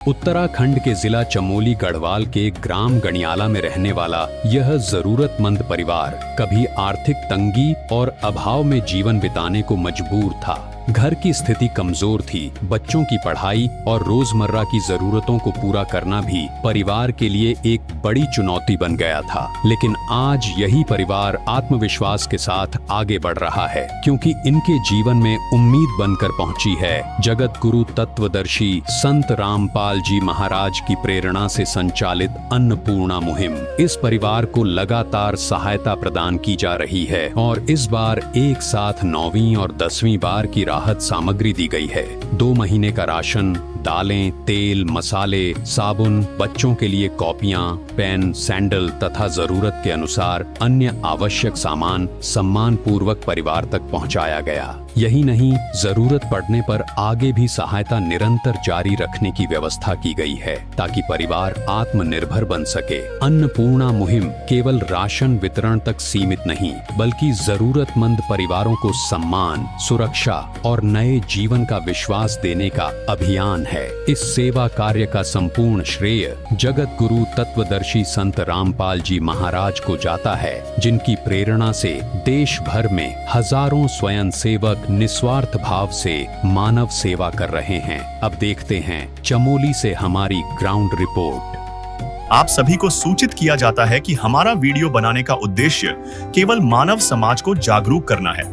उत्तराखंड के जिला चमोली गढ़वाल के ग्राम गणियाला में रहने वाला यह जरूरतमंद परिवार कभी आर्थिक तंगी और अभाव में जीवन बिताने को मजबूर था। घर की स्थिति कमजोर थी। बच्चों की पढ़ाई और रोजमर्रा की जरूरतों को पूरा करना भी परिवार के लिए एक बड़ी चुनौती बन गया था। लेकिन आज यही परिवार आत्मविश्वास के साथ आगे बढ़ रहा है, क्योंकि इनके जीवन में उम्मीद बनकर पहुंची है जगत गुरु तत्वदर्शी संत रामपाल जी महाराज की प्रेरणा से संचालित अन्नपूर्णा मुहिम। इस परिवार को लगातार सहायता प्रदान की जा रही है और इस बार एक साथ 9वीं और 10वीं बार की राहत सामग्री दी गई है। 2 महीने का राशन, दालें, तेल, मसाले, साबुन, बच्चों के लिए कॉपियां, पेन, सैंडल तथा जरूरत के अनुसार अन्य आवश्यक सामान सम्मान पूर्वक परिवार तक पहुंचाया गया। यही नहीं, जरूरत पड़ने पर आगे भी सहायता निरंतर जारी रखने की व्यवस्था की गई है ताकि परिवार आत्मनिर्भर बन सके। अन्नपूर्णा मुहिम केवल राशन वितरण तक सीमित नहीं, बल्कि जरूरतमंद परिवारों को सम्मान, सुरक्षा और नए जीवन का विश्वास देने का अभियान है। इस सेवा कार्य का संपूर्ण श्रेय जगत गुरु तत्वदर्शी संत रामपाल जी महाराज को जाता है, जिनकी प्रेरणा से देश भर में हजारों स्वयं सेवक निस्वार्थ भाव से मानव सेवा कर रहे हैं। अब देखते हैं चमोली से हमारी ग्राउंड रिपोर्ट। आप सभी को सूचित किया जाता है कि हमारा वीडियो बनाने का उद्देश्य केवल मानव समाज को जागरूक करना है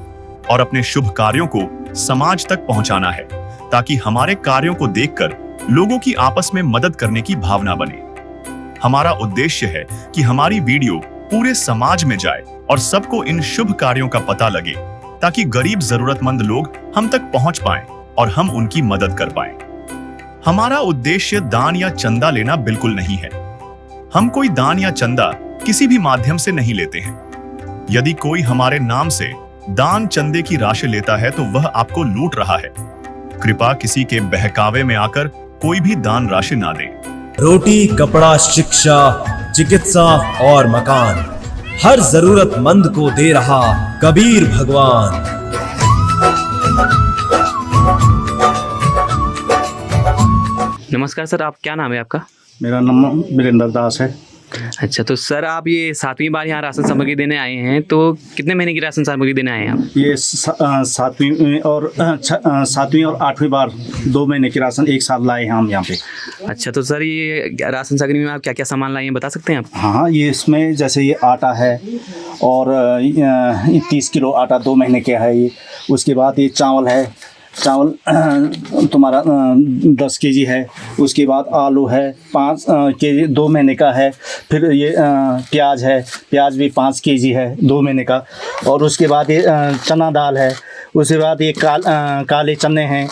और अपने शुभ कार्यों को समाज तक पहुंचाना है, ताकि हमारे कार्यों को देखकर लोगों की आपस में मदद करने की भावना बने। हमारा उद्देश्य है कि हमारी वीडियो पूरे समाज में जाए और सबको इन शुभ कार्यों का पता लगे, ताकि गरीब जरूरतमंद लोग हम तक पहुंच पाएं और हम उनकी मदद कर पाएं। हमारा उद्देश्य दान या चंदा लेना बिल्कुल नहीं है। हम कोई दान या चंदा किसी भी माध्यम से नहीं लेते हैं। यदि कोई हमारे नाम से दान चंदे की राशि लेता है तो वह आपको लूट रहा है। कृपया किसी के बहकावे में आकर कोई भी दान राशि ना दें। रोटी, कपड़ा, शिक्षा, चिकित्सा और मकान हर जरूरतमंद को दे रहा कबीर भगवान। नमस्कार सर, आप क्या नाम है आपका? मेरा नाम वीरेंद्र दास है। अच्छा, तो सर आप ये 7वीं बार यहाँ राशन सामग्री देने आए हैं, तो कितने महीने की राशन सामग्री देने आए हैं आप? ये 7वीं और 8वीं बार 2 महीने की राशन एक साथ लाए हैं हम यहाँ पे। अच्छा, तो सर ये राशन सामग्री में आप क्या क्या सामान लाए हैं, बता सकते हैं आप? हाँ, ये इसमें जैसे ये आटा है और 30 किलो आटा 2 महीने का है ये। उसके बाद ये चावल है, चावल तुम्हारा 10 केजी है। उसके बाद आलू है 5 केजी 2 महीने का है। फिर ये प्याज है, प्याज भी 5 केजी है 2 महीने का। और उसके बाद ये चना दाल है। उसके बाद ये काले चने हैं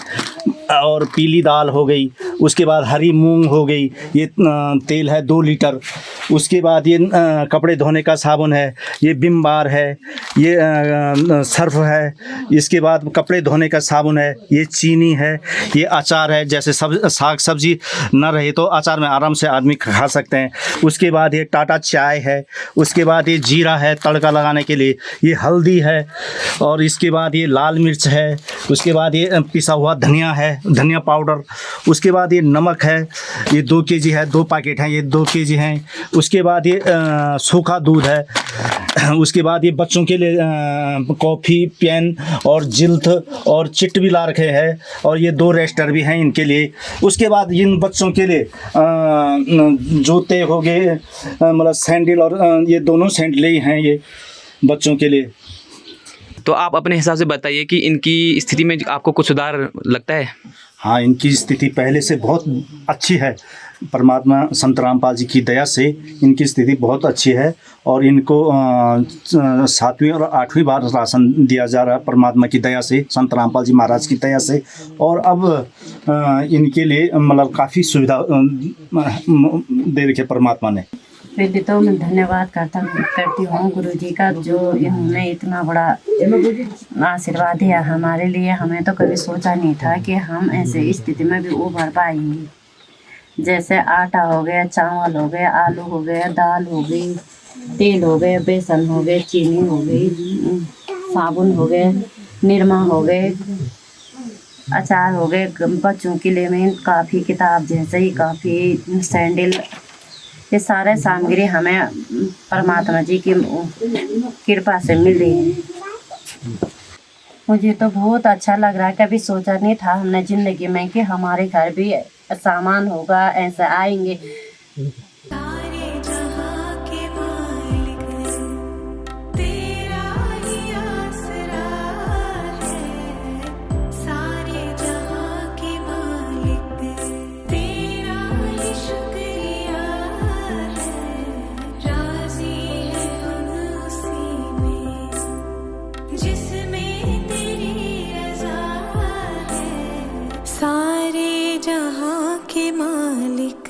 और पीली दाल हो गई। उसके बाद हरी मूंग हो गई। ये तेल है 2 लीटर। उसके बाद ये कपड़े धोने का साबुन है, ये विम बार है, ये सर्फ है। इसके बाद कपड़े धोने का साबुन है, ये चीनी है, ये अचार है। जैसे साग सब्जी न रहे तो अचार में आराम से आदमी खा सकते हैं। उसके बाद ये टाटा चाय है। उसके बाद ये जीरा है तड़का लगाने के लिए, ये हल्दी है और इसके बाद ये लाल मिर्च है। उसके बाद ये पिसा हुआ धनिया है, धनिया पाउडर। उसके बाद ये नमक है, ये 2 केजी है, 2 पैकेट हैं, ये 2 केजी हैं। उसके बाद ये सूखा दूध है। उसके बाद ये बच्चों के लिए कॉफ़ी, पेन और जिल्थ और चिट भी ला रखे हैं और ये 2 रेस्टर भी हैं इनके लिए। उसके बाद इन बच्चों के लिए जूते हो गए, मतलब सैंडल, और ये दोनों सैंडल ही हैं ये बच्चों के लिए। तो आप अपने हिसाब से बताइए कि इनकी स्थिति में आपको कुछ सुधार लगता है? हाँ, इनकी स्थिति पहले से बहुत अच्छी है। परमात्मा संत रामपाल जी की दया से इनकी स्थिति बहुत अच्छी है और इनको 7वीं और 8वीं बार राशन दिया जा रहा है परमात्मा की दया से, संत रामपाल जी महाराज की दया से। और अब इनके लिए मतलब काफ़ी सुविधा दे रखी है परमात्मा ने। पहले तो मैं धन्यवाद करती हूँ गुरु जी का, जो इन्होंने इतना बड़ा आशीर्वाद दिया हमारे लिए। हमें तो कभी सोचा नहीं था कि हम ऐसे स्थिति में भी उभर पाएंगे। जैसे आटा हो गया, चावल हो गया, आलू हो गया, दाल हो गई, तेल हो गया, बेसन हो गए, चीनी हो गई, साबुन हो गए, निरमा हो गए, अचार हो गए, बच्चों के लिए में काफ़ी किताब जैसे ही काफ़ी सैंडल, ये सारे सामग्री हमें परमात्मा जी की कृपा से मिल रही है। मुझे तो बहुत अच्छा लग रहा है, कभी सोचा नहीं था हमने ज़िंदगी में कि हमारे घर भी सामान होगा, ऐसे आएंगे। सारे जहां के मालिक तेरा ही आसरा है, सारे जहां के मालिक तेरा ही शुक्रिया है, राजी है हम उसी में जिसमें तेरी रज़ा है, सारे जहां के मालिक।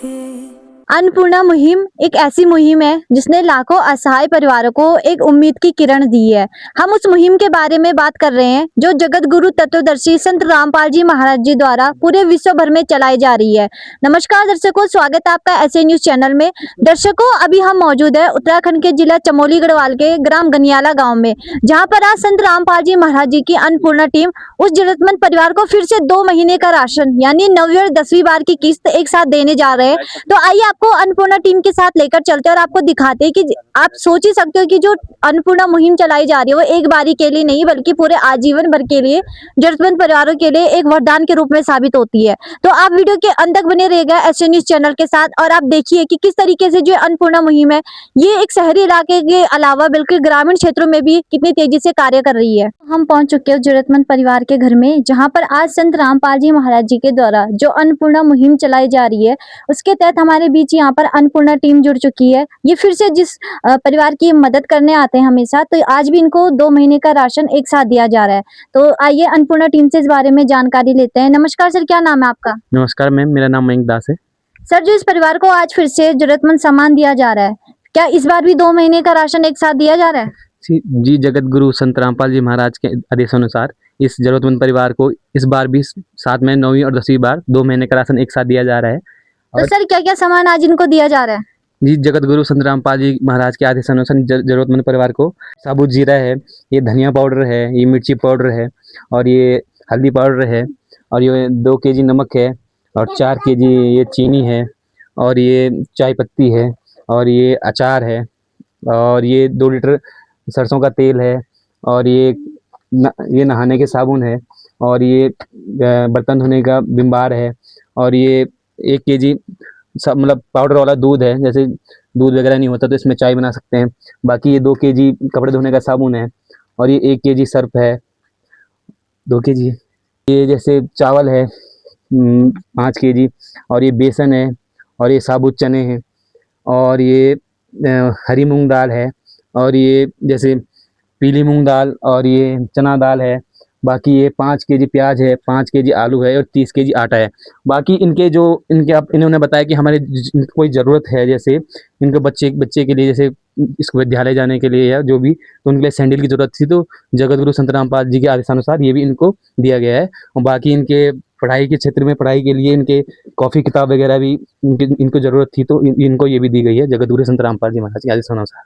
अन्नपूर्णा मुहिम एक ऐसी मुहिम है जिसने लाखों असहाय परिवारों को एक उम्मीद की किरण दी है। हम उस मुहिम के बारे में बात कर रहे हैं जो जगत गुरु तत्वदर्शी संत रामपाल जी महाराज जी द्वारा पूरे विश्व भर में चलाई जा रही है। नमस्कार दर्शकों, स्वागत है आपका ऐसे न्यूज चैनल में। दर्शकों, अभी हम मौजूद है उत्तराखंड के जिला चमोली गढ़वाल के ग्राम गनियाला गाँव में, जहाँ पर आज संत रामपाल जी महाराज जी की अन्नपूर्णा टीम उस जरूरतमंद परिवार को फिर से 2 महीने का राशन यानी 9वीं और 10वीं बार की किस्त एक साथ देने जा रहे हैं। तो आइए आपको अन्नपूर्णा टीम के साथ लेकर चलते हैं और आपको दिखाते हैं कि आप सोच ही सकते हो कि जो अन्नपूर्णा मुहिम चलाई जा रही है वो एक बारी के लिए नहीं बल्कि पूरे आजीवन भर के लिए जरूरतमंद परिवारों के लिए एक वरदान के रूप में साबित होती है। तो आप वीडियो के अंत तक बने रहिएगा ऐसे न्यूज चैनल के साथ और आप देखिए कि किस तरीके से जो अन्नपूर्णा मुहिम है ये एक शहरी इलाके के अलावा बिल्कुल ग्रामीण क्षेत्रों में भी कितनी तेजी से कार्य कर रही है। हम पहुंच चुके हैं जरूरतमंद परिवार के घर में, जहाँ पर आज संत रामपाल जी महाराज जी के द्वारा जो अन्नपूर्णा मुहिम चलाई जा रही है उसके तहत हमारे बीच यहाँ पर अन्नपूर्णा टीम जुड़ चुकी है। ये फिर से जिस परिवार की मदद करने आते हैं हमेशा, तो आज भी इनको 2 महीने का राशन एक साथ दिया जा रहा है। तो आइए अन्नपूर्णा टीम से इस बारे में जानकारी लेते हैं। नमस्कार सर, क्या नाम है आपका? नमस्कार मैम, मेरा नाम मयंक दास है। सर, जो इस परिवार को आज फिर से जरूरतमंद सामान दिया जा रहा है, क्या इस बार भी 2 महीने का राशन एक साथ दिया जा रहा है? जी, जगत गुरु संत रामपाल जी महाराज के आदेशानुसार इस जरूरतमंद परिवार को इस बार भी साथ में 9वीं और 10वीं बार 2 महीने का राशन एक साथ दिया जा रहा है। तो सर, क्या क्या सामान आज इनको दिया जा रहा है? जी, जगत गुरु संत रामपाल जी महाराज के आदेशानुसार जरूरतमंद परिवार को साबुत जीरा है, ये धनिया पाउडर है, ये मिर्ची पाउडर है और ये हल्दी पाउडर है और ये 2 केजी नमक है और 4 केजी ये चीनी है और ये चाय पत्ती है और ये अचार है और ये 2 लीटर सरसों का तेल है और ये नहाने के साबुन है और ये बर्तन धोने का विम बार है और ये 1 केजी सब मतलब पाउडर वाला दूध है, जैसे दूध वगैरह नहीं होता तो इसमें चाय बना सकते हैं। बाकी ये 2 केजी कपड़े धोने का साबुन है और ये 1 केजी सर्फ है, 2 केजी ये जैसे चावल है 5 केजी और ये बेसन है और ये साबुत चने हैं और ये हरी मूंग दाल है और ये जैसे पीली मूंग दाल और ये चना दाल है। बाकी ये 5 केजी प्याज है, 5 केजी आलू है और 30 केजी आटा है। बाकी इन्होंने बताया कि हमारे कोई ज़रूरत है, जैसे इनके बच्चे के लिए जैसे इसको विद्यालय जाने के लिए या जो भी, तो उनके लिए सैंडल की ज़रूरत थी, तो जगत गुरु संत रामपाल जी के आदेशानुसार ये भी इनको दिया गया है। और बाकी इनके पढ़ाई के क्षेत्र में पढ़ाई के लिए इनके कॉपी किताब वगैरह भी इनको ज़रूरत थी, तो इनको ये भी दी गई है जगत गुरु संत रामपाल जी महाराज के आदेशानुसार।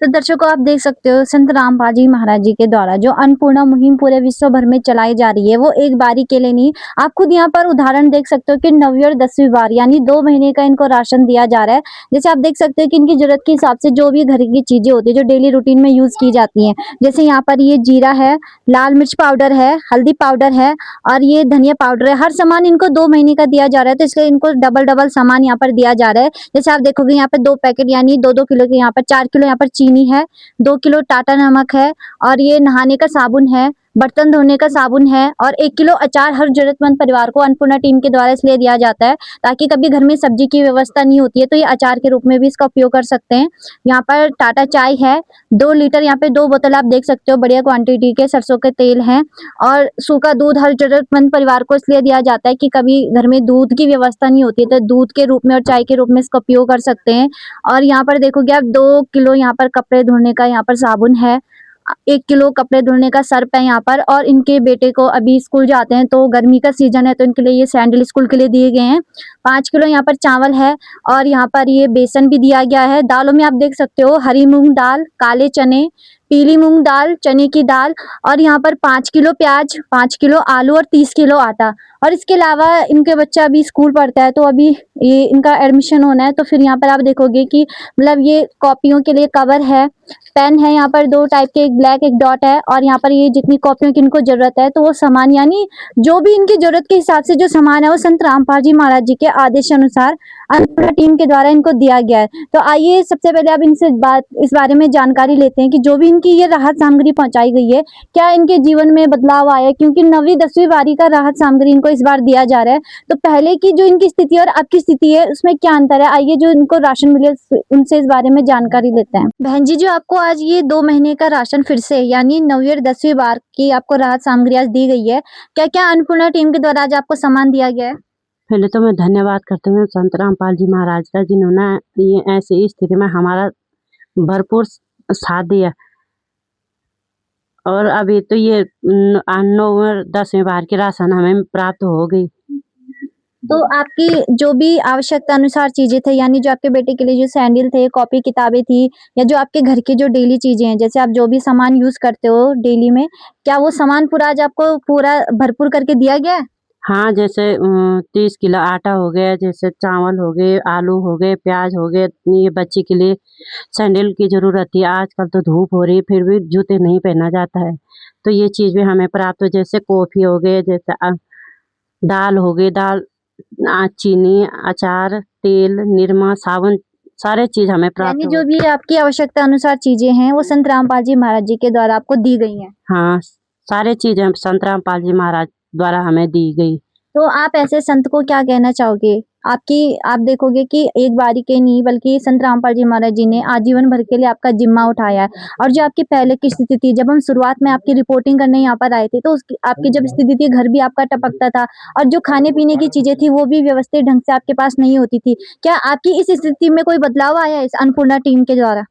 तो दर्शकों, आप देख सकते हो संत रामपाल जी महाराज जी के द्वारा जो अन्नपूर्णा मुहिम पूरे विश्व भर में चलाई जा रही है वो एक बारी के लिए नहीं। आप खुद यहाँ पर उदाहरण देख सकते हो कि 9वीं और 10वीं बार यानी 2 महीने का इनको राशन दिया जा रहा है। जैसे आप देख सकते हो कि इनकी जरूरत के हिसाब से जो भी घर की चीजें होती है जो डेली रूटीन में यूज की जाती हैं, जैसे यहाँ पर ये जीरा है, लाल मिर्च पाउडर है, हल्दी पाउडर है और ये धनिया पाउडर है। हर सामान इनको 2 महीने का दिया जा रहा है, तो इसलिए इनको डबल सामान यहाँ पर दिया जा रहा है। जैसे आप देखोगे यहाँ पर 2 पैकेट यानी 2-2 किलो के, यहाँ पर 4 किलो यहाँ पर चीनी है, 2 किलो टाटा नमक है और ये नहाने का साबुन है, बर्तन धोने का साबुन है और 1 किलो अचार हर जरूरतमंद परिवार को अन्नपूर्णा टीम के द्वारा इसलिए दिया जाता है ताकि कभी घर में सब्जी की व्यवस्था नहीं होती है तो ये अचार के रूप में भी इसका उपयोग कर सकते हैं। यहाँ पर टाटा चाय है 2 लीटर, यहाँ पे 2 बोतल आप देख सकते हो, बढ़िया क्वांटिटी के सरसों के तेल हैं और सूखा दूध हर जरूरतमंद परिवार को इसलिए दिया जाता है कि कभी घर में दूध की व्यवस्था नहीं होती है तो दूध के रूप में और चाय के रूप में इसका उपयोग कर सकते हैं। और यहाँ पर देखोगे आप 2 किलो यहाँ पर कपड़े धोने का यहाँ पर साबुन है, 1 किलो कपड़े धोने का सर्फ है यहाँ पर। और इनके बेटे को अभी स्कूल जाते हैं तो गर्मी का सीजन है तो इनके लिए ये सैंडल स्कूल के लिए दिए गए हैं। 5 किलो यहाँ पर चावल है और यहाँ पर ये बेसन भी दिया गया है। दालों में आप देख सकते हो हरी मूंग दाल, काले चने, पीली मूंग दाल, चने की दाल और यहाँ पर 5 किलो प्याज, 5 किलो आलू और 30 किलो आटा। और इसके अलावा इनके बच्चा अभी स्कूल पढ़ता है, तो अभी ये इनका एडमिशन होना है, तो फिर यहाँ पर आप देखोगे कि मतलब ये कॉपियों के लिए कवर है, पेन है, यहाँ पर 2 टाइप के, एक ब्लैक एक डॉट है, और यहाँ पर ये जितनी कॉपियों की इनको जरूरत है तो वो सामान, यानी जो भी इनकी जरूरत के हिसाब से जो सामान है वो संत रामपाल जी महाराज जी के आदेश अनुसार अन्नपूर्णा टीम के द्वारा इनको दिया गया है। तो आइए सबसे पहले अब इनसे इस बारे में जानकारी लेते हैं कि जो भी इनकी ये राहत सामग्री पहुंचाई गई है, क्या इनके जीवन में बदलाव आया है, क्योंकि 9वीं 10वीं बारी का राहत सामग्री इनको इस बार दिया जा रहा है। तो पहले की जो इनकी स्थिति और अब की स्थिति है उसमें क्या अंतर है, आइए जो इनको राशन मिले उनसे इस बारे में जानकारी लेते हैं। बहन जी, जो आपको आज ये 2 महीने का राशन फिर से यानी 9वीं और 10वीं बार की आपको राहत सामग्री आज दी गई है, क्या क्या अन्नपूर्णा टीम के द्वारा आज आपको सामान दिया गया है? पहले तो मैं धन्यवाद करती हूँ संत रामपाल जी महाराज का, जिन्होंने ये ऐसी स्थिति में हमारा भरपूर साथ दिया। और अभी तो ये 9 और 10वीं बार की राशन हमें प्राप्त हो गई। तो आपकी जो भी आवश्यकता अनुसार चीजें थे, यानी जो आपके बेटे के लिए जो सैंडल थे, कॉपी किताबें थी, या जो आपके घर की जो डेली चीजें हैं, जैसे आप जो भी सामान यूज करते हो डेली में, क्या वो सामान पूरा आज आपको पूरा भरपूर करके दिया गया है? हाँ, जैसे 30 किलो आटा हो गया, जैसे चावल हो गए, आलू हो गए, प्याज हो गए। ये बच्चे के लिए सैंडल की जरूरत थी, आजकल तो धूप हो रही है फिर भी जूते नहीं पहना जाता है, तो ये चीज भी हमें प्राप्त हो। जैसे कॉफी हो गए, जैसे दाल हो गई, दाल, चीनी, अचार, तेल, निरमा, साबुन, सारे चीज हमें प्राप्त यानी जो भी आपकी आवश्यकता अनुसार चीजें हैं वो संत रामपाल जी महाराज जी के द्वारा आपको दी गई हैं। हाँ, सारे चीजें संत रामपाल जी महाराज द्वारा हमें दी गई। तो आप ऐसे संत को क्या कहना चाहोगे? आप देखोगे कि एक बारी के नहीं बल्कि संत रामपाल जी महाराज जी ने आजीवन भर के लिए आपका जिम्मा उठाया है। और जो आपकी पहले की स्थिति थी, जब हम शुरुआत में आपकी रिपोर्टिंग करने यहाँ पर आए थे, तो उसकी आपकी जब स्थिति थी, घर भी आपका टपकता था और जो खाने पीने की चीजें थी वो भी व्यवस्थित ढंग से आपके पास नहीं होती थी। क्या आपकी इस स्थिति में कोई बदलाव आया है इस अन्नपूर्णा टीम के द्वारा?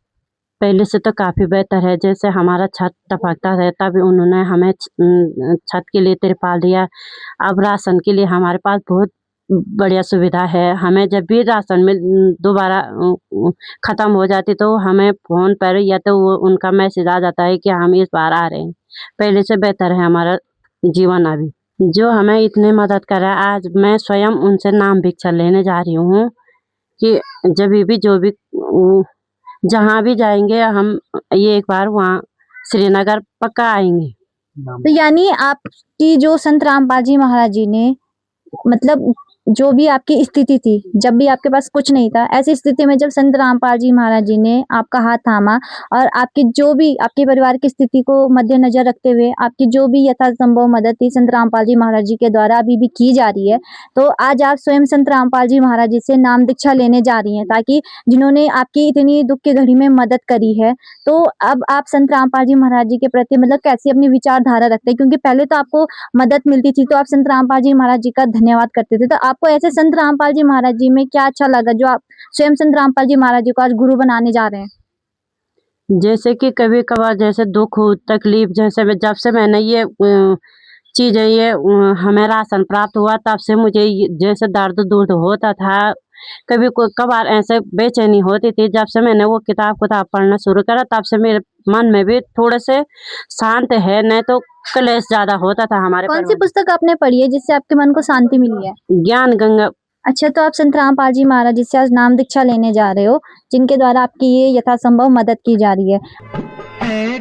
पहले से तो काफी बेहतर है। जैसे हमारा छत टपकता रहता भी, उन्होंने हमें छत के लिए तिरपाल दिया। अब राशन के लिए हमारे पास बहुत बढ़िया सुविधा है। हमें जब भी राशन में दोबारा खत्म हो जाती तो हमें फोन पर या तो वो उनका मैसेज आ जाता है कि हम इस बार आ रहे हैं। पहले से बेहतर है हमारा जीवन अभी। जो हमें इतने मदद कर रहा है, आज मैं स्वयं उनसे नाम भिक्षा लेने जा रही हूँ कि जब भी जो भी जहाँ भी जाएंगे हम ये एक बार वहाँ श्रीनगर पक्का आएंगे। तो यानी आपकी जो संत रामपाल जी महाराज जी ने, मतलब जो भी आपकी स्थिति थी, जब भी आपके पास कुछ नहीं था, ऐसी स्थिति में जब संत रामपाल जी महाराज जी ने आपका हाथ थामा और आपकी जो भी आपके परिवार की स्थिति को मद्देनजर रखते हुए आपकी जो भी यथासंभव मदद थी संत रामपाल जी महाराज जी के द्वारा अभी भी की जा रही है, तो आज आप स्वयं संत रामपाल जी महाराज जी से नाम दीक्षा लेने जा रही हैं, ताकि जिन्होंने आपकी इतनी दुख की घड़ी में मदद करी है, तो अब आप संत रामपाल जी महाराज जी के प्रति मतलब कैसी अपनी विचारधारा रखते हैं? क्योंकि पहले तो आपको मदद मिलती थी तो आप संत रामपाल जी महाराज जी का धन्यवाद करते थे, तो आपको ऐसे संत रामपाल जी महाराज जी में क्या अच्छा लगा जो आप स्वयं संत रामपाल जी महाराज जी को आज गुरु बनाने जा रहे हैं? जैसे कि कभी कभार जैसे दुख हो, तकलीफ, जैसे जब से मैंने ये चीजें ये हमें राशन प्राप्त हुआ, तब से मुझे जैसे दर्द दूर होता था। कभी कभार ऐसे बेचैनी होती थी। जब से मैंने वो किताब पढ़ना शुरू करा, तब से मेरे मन में भी थोड़े से शांत है, नहीं तो क्लेश ज्यादा होता था हमारे। कौन सी पुस्तक आपने पढ़ी है जिससे आपके मन को शांति मिली है? ज्ञान गंगा। अच्छा, तो आप संत रामपाल जी महाराज जी से आज नाम दीक्षा लेने जा रहे हो, जिनके द्वारा आपकी ये यथासंभव मदद की जा रही है।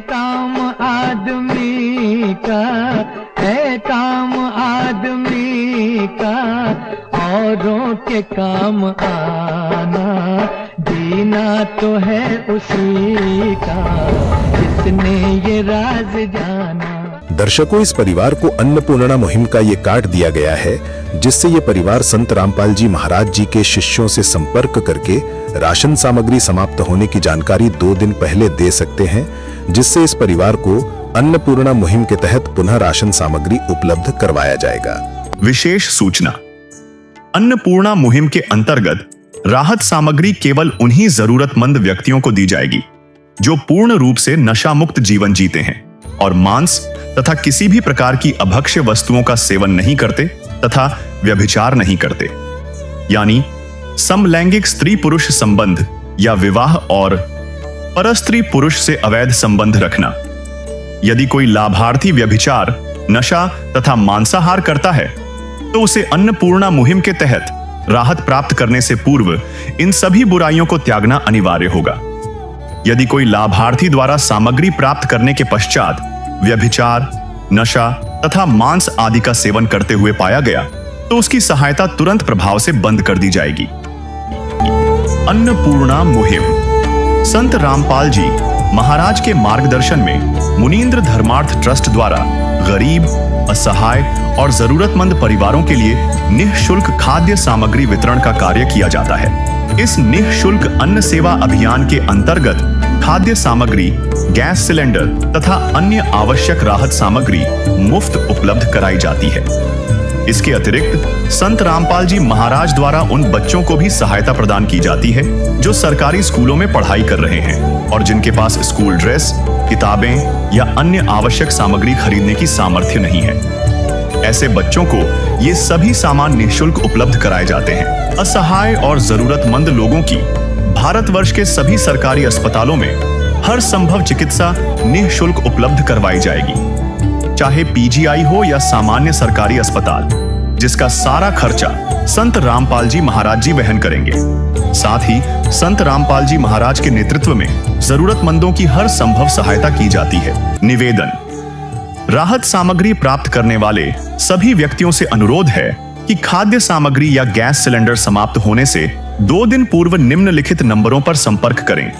काम आदमी का है, काम आदमी का औरों के काम आना, जीना तो है उसी का जिसने ये राज जाना। दर्शकों, इस परिवार को अन्नपूर्णा मुहिम का ये कार्ड दिया गया है, जिससे ये परिवार संत रामपाल जी महाराज जी के शिष्यों से संपर्क करके राशन सामग्री समाप्त होने की जानकारी 2 दिन पहले दे सकते हैं, जिससे इस परिवार को अन्नपूर्णा मुहिम के तहत पुनः राशन सामग्री उपलब्ध करवाया जाएगा। विशेष सूचना, अन्नपूर्णा मुहिम के अंतर्गत राहत सामग्री केवल उन्हीं जरूरतमंद व्यक्तियों को दी जाएगी जो पूर्ण रूप से नशा मुक्त जीवन जीते हैं और मांस तथा किसी भी प्रकार की अभक्ष्य वस्तुओं का सेवन नहीं करते तथा व्यभिचार नहीं करते, यानी समलैंगिक स्त्री पुरुष संबंध या विवाह और परस्त्री पुरुष से अवैध संबंध रखना। यदि कोई लाभार्थी व्यभिचार, नशा तथा मांसाहार करता है तो उसे अन्नपूर्णा मुहिम के तहत राहत प्राप्त करने से पूर्व इन सभी बुराइयों को त्यागना अनिवार्य होगा। यदि कोई लाभार्थी द्वारा सामग्री प्राप्त करने के पश्चात व्यभिचार, नशा तथा मांस आदि का सेवन करते हुए पाया गया तो उसकी सहायता तुरंत प्रभाव से बंद कर दी जाएगी। अन्नपूर्णा मुहिम। संत रामपाल जी महाराज के मार्गदर्शन में मुनींद्र धर्मार्थ ट्रस्ट द्वारा गरीब, असहाय और जरूरतमंद परिवारों के लिए निःशुल्क खाद्य सामग्री वितरण का कार्य किया जाता है। इस निःशुल्क अन्न सेवा अभियान के अंतर्गत खाद्य सामग्री, गैस सिलेंडर तथा अन्य आवश्यक राहत सामग्री मुफ्त उपलब्ध कराई जाती है। इसके अतिरिक्त संत रामपाल जी महाराज द्वारा उन बच्चों को भी सहायता प्रदान की जाती है जो सरकारी स्कूलों में पढ़ाई कर रहे हैं और जिनके पास स्कूल ड्रेस, किताबें या अन्य आवश्यक सामग्री खरीदने की सामर्थ्य नहीं है। ऐसे बच्चों को ये सभी सामान निःशुल्क उपलब्ध कराए जाते हैं। असहाय और जरूरतमंद लोगों की भारतवर्ष के सभी सरकारी अस्पतालों में हर संभव चिकित्सा निःशुल्क उपलब्ध करवाई जाएगी, चाहे पीजीआई हो या सामान्य सरकारी अस्पताल, जिसका सारा खर्चा संत रामपाल जी महाराज जी वहन करेंगे। साथ ही संत रामपाल जी महाराज के नेतृत्व में जरूरतमंदों की हर संभव सहायता की जाती है। निवेदन। राहत सामग्री प्राप्त करने वाले सभी व्यक्तियों से अनुरोध है कि खाद्य सामग्री या गैस सिलेंडर समाप्त होने से 2 दिन पूर्व निम्नलिखित नंबरों पर संपर्क करें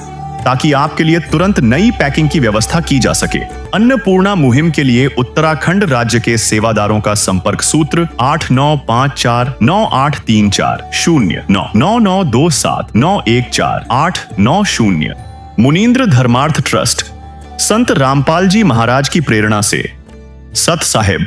ताकि आपके लिए तुरंत नई पैकिंग की व्यवस्था की जा सके। अन्नपूर्णा मुहिम के लिए उत्तराखंड राज्य के सेवादारों का संपर्क सूत्र 89549834 099927914890। मुनींद्र धर्मार्थ ट्रस्ट संत रामपाल जी महाराज की प्रेरणा से सत साहिब